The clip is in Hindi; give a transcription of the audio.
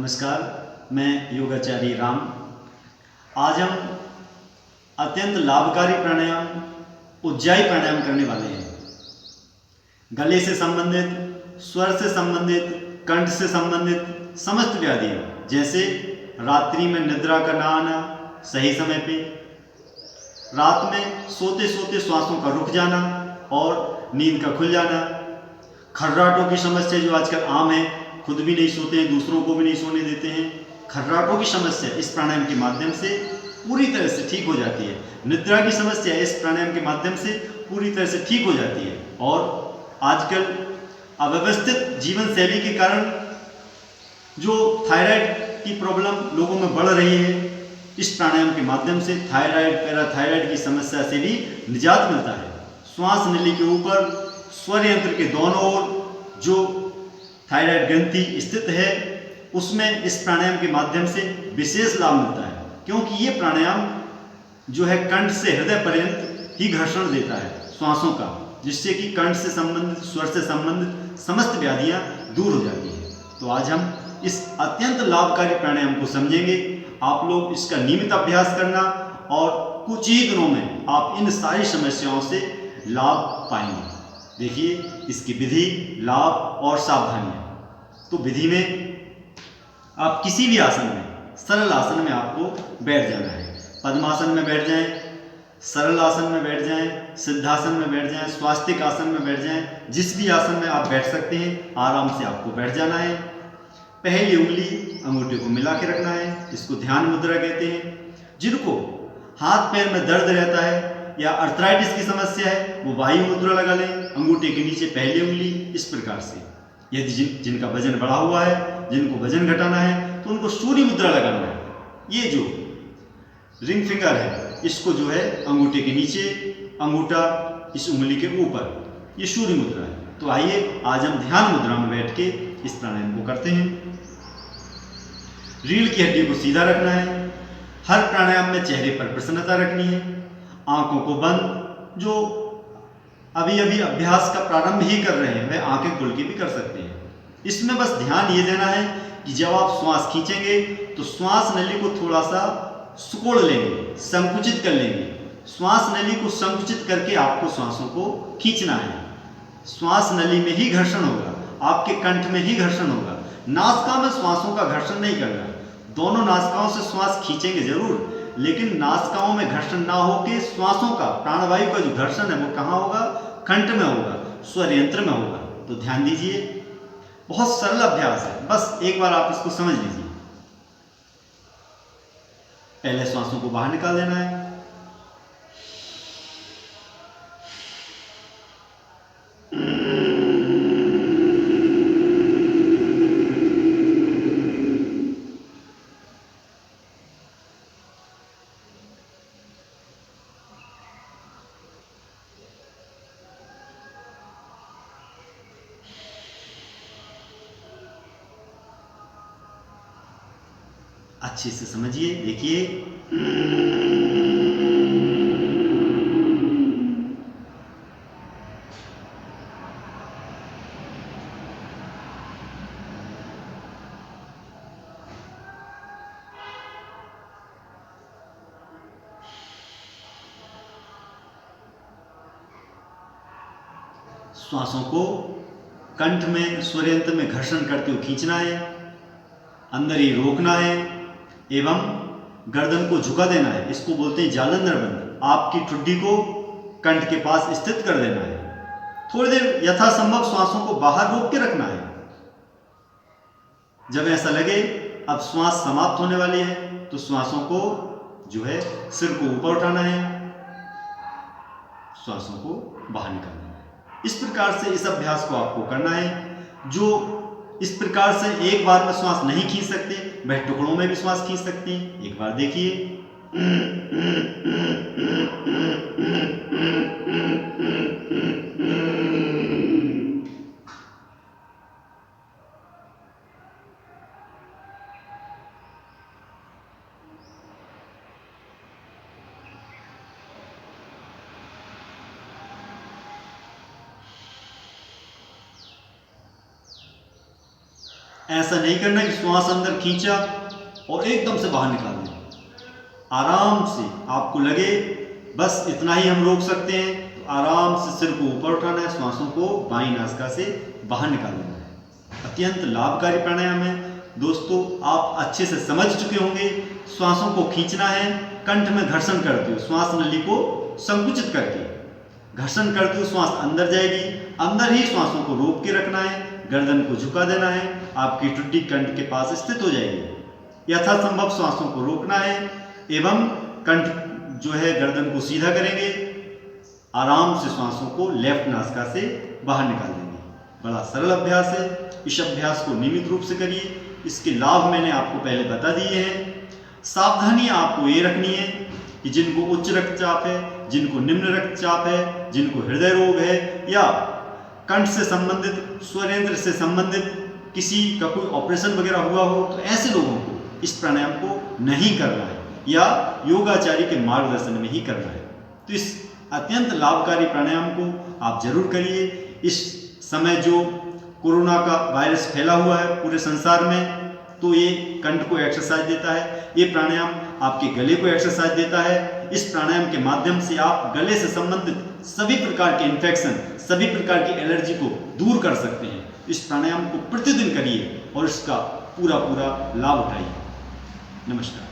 नमस्कार, मैं योगाचार्य राम। आज हम अत्यंत लाभकारी प्राणायाम उज्जाई प्राणायाम करने वाले हैं। गले से संबंधित, स्वर से संबंधित, कंठ से संबंधित समस्त व्याधियाँ, जैसे रात्रि में निद्रा का ना आना सही समय पे, रात में सोते सोते श्वासों का रुक जाना और नींद का खुल जाना, खर्राटों की समस्या जो आजकल आम है, खुद भी नहीं सोते हैं, दूसरों को भी नहीं सोने देते हैं। खर्राटों की समस्या इस प्राणायाम के माध्यम से पूरी तरह से ठीक हो जाती है। निद्रा की समस्या इस प्राणायाम के माध्यम से पूरी तरह से ठीक हो जाती है। और आजकल अव्यवस्थित जीवन शैली के कारण जो थायराइड की प्रॉब्लम लोगों में बढ़ रही है, इस प्राणायाम के माध्यम से थायराइड, पैराथायराइड की समस्या से भी निजात मिलता है। श्वास नली के ऊपर स्वर यंत्र के दोनों ओर जो थायराइड ग्रंथि स्थित है, उसमें इस प्राणायाम के माध्यम से विशेष लाभ मिलता है, क्योंकि ये प्राणायाम जो है कंठ से हृदय पर्यंत ही घर्षण देता है श्वासों का, जिससे कि कंठ से संबंधित, स्वर से संबंधित समस्त व्याधियां दूर हो जाती हैं। तो आज हम इस अत्यंत लाभकारी प्राणायाम को समझेंगे। आप लोग इसका नियमित अभ्यास करना और कुछ ही दिनों में आप इन सारी समस्याओं से लाभ पाएंगे। देखिए इसकी विधि, लाभ और सावधानियां। तो विधि में आप किसी भी आसन में, सरल आसन में आपको बैठ जाना है। पद्मासन में बैठ जाएं, सरल आसन में बैठ जाएं, सिद्धासन में बैठ जाएं, स्वास्तिक आसन में बैठ जाएं, जिस भी आसन में आप बैठ सकते हैं, आराम से आपको बैठ जाना है। पहली उंगली अंगूठे को मिला के रखना है, इसको ध्यान मुद्रा कहते हैं। जिनको हाथ पैर में दर्द रहता है या अर्थराइटिस की समस्या है, वो वायु मुद्रा लगा लें। अंगूठे के नीचे पहली उंगली इस प्रकार से। यदि जिनका वजन बढ़ा हुआ है, जिनको वजन घटाना है, तो उनको सूर्य मुद्रा लगाना है। ये जो रिंग फिंगर है, इसको जो है अंगूठे के नीचे, अंगूठा इस उंगली के ऊपर, ये सूर्य मुद्रा है। तो आइए आज हम ध्यान मुद्रा में बैठ के इस प्राणायाम को करते हैं। रीढ़ की हड्डी को सीधा रखना है। हर प्राणायाम में चेहरे पर प्रसन्नता रखनी है। आंखों को बंद, जो अभी अभी अभ्यास का प्रारंभ ही कर रहे हैं, वह आंखें खोल के भी कर सकते हैं। इसमें बस ध्यान ये देना है कि जब आप श्वास खींचेंगे तो श्वास नली को थोड़ा सा सिकोड़ लेंगे, संकुचित कर लेंगे। श्वास नली को संकुचित करके आपको श्वासों को खींचना है। श्वास नली में ही घर्षण होगा, आपके कंठ में ही घर्षण होगा। नासिका में श्वासों का घर्षण नहीं करना। दोनों नासिकाओं से श्वास खींचेंगे जरूर, लेकिन नासिकाओं में घर्षण ना होके श्वासों का, प्राणवायु का जो घर्षण है वो कहाँ होगा? कंठ में होगा, स्वर यंत्र में होगा। तो ध्यान दीजिए, बहुत सरल अभ्यास है, बस एक बार आप इसको समझ लीजिए। पहले श्वासों को बाहर निकाल देना है। अच्छे से समझिए, देखिए। श्वासों को कंठ में, स्वर यंत्र में घर्षण करते हुए खींचना है, अंदर ही रोकना है एवं गर्दन को झुका देना है। इसको बोलते हैं जालंधर बंद। आपकी ठुड्डी को कंठ के पास स्थित कर देना है। थोड़ी देर यथासंभव श्वासों को बाहर रोक के रखना है। जब ऐसा लगे अब श्वास समाप्त होने वाली है, तो श्वासों को जो है सिर को ऊपर उठाना है, श्वासों को बाहर निकालना है। इस प्रकार से इस अभ्यास को आपको करना है। जो इस प्रकार से एक बार में श्वास नहीं खींच सकते, वह टुकड़ों में भी श्वास खींच सकते हैं। एक बार देखिए। ऐसा नहीं करना कि श्वास अंदर खींचा और एकदम से बाहर निकाल दें। आराम से आपको लगे बस इतना ही हम रोक सकते हैं, तो आराम से सिर को ऊपर उठाना है, श्वासों को बाईं नासिका से बाहर निकाल देना है। अत्यंत लाभकारी प्राणायाम है दोस्तों, आप अच्छे से समझ चुके होंगे। श्वासों को खींचना है, कंठ में घर्षण करते हुए, श्वास नली को संकुचित करके घर्षण करते हुए श्वास अंदर जाएगी, अंदर ही श्वासों को रोक के रखना है, गर्दन को झुका देना है, आपकी ठुड्डी कंठ के पास स्थित हो जाएगी। यथासंभव श्वासों को रोकना है एवं कंठ जो है गर्दन को सीधा करेंगे, आराम से श्वासों को लेफ्ट नासिका से बाहर निकाल देंगे। बड़ा सरल अभ्यास है, इस अभ्यास को नियमित रूप से करिए। इसके लाभ मैंने आपको पहले बता दिए हैं। सावधानी आपको ये रखनी है कि जिनको उच्च रक्तचाप है, जिनको निम्न रक्तचाप है, जिनको हृदय रोग है या कंठ से संबंधित, स्वरेंद्र से संबंधित किसी का कोई ऑपरेशन वगैरह हुआ हो, तो ऐसे लोगों को इस प्राणायाम को नहीं करना है या योगाचार्य के मार्गदर्शन में ही करना है। तो इस अत्यंत लाभकारी प्राणायाम को आप जरूर करिए। इस समय जो कोरोना का वायरस फैला हुआ है पूरे संसार में, तो ये कंठ को एक्सरसाइज देता है, ये प्राणायाम आपके गले को एक्सरसाइज देता है। इस प्राणायाम के माध्यम से आप गले से संबंधित सभी प्रकार के इन्फेक्शन, सभी प्रकार की एलर्जी को दूर कर सकते हैं। इस प्राणायाम को प्रतिदिन करिए और इसका पूरा लाभ उठाइए। नमस्कार।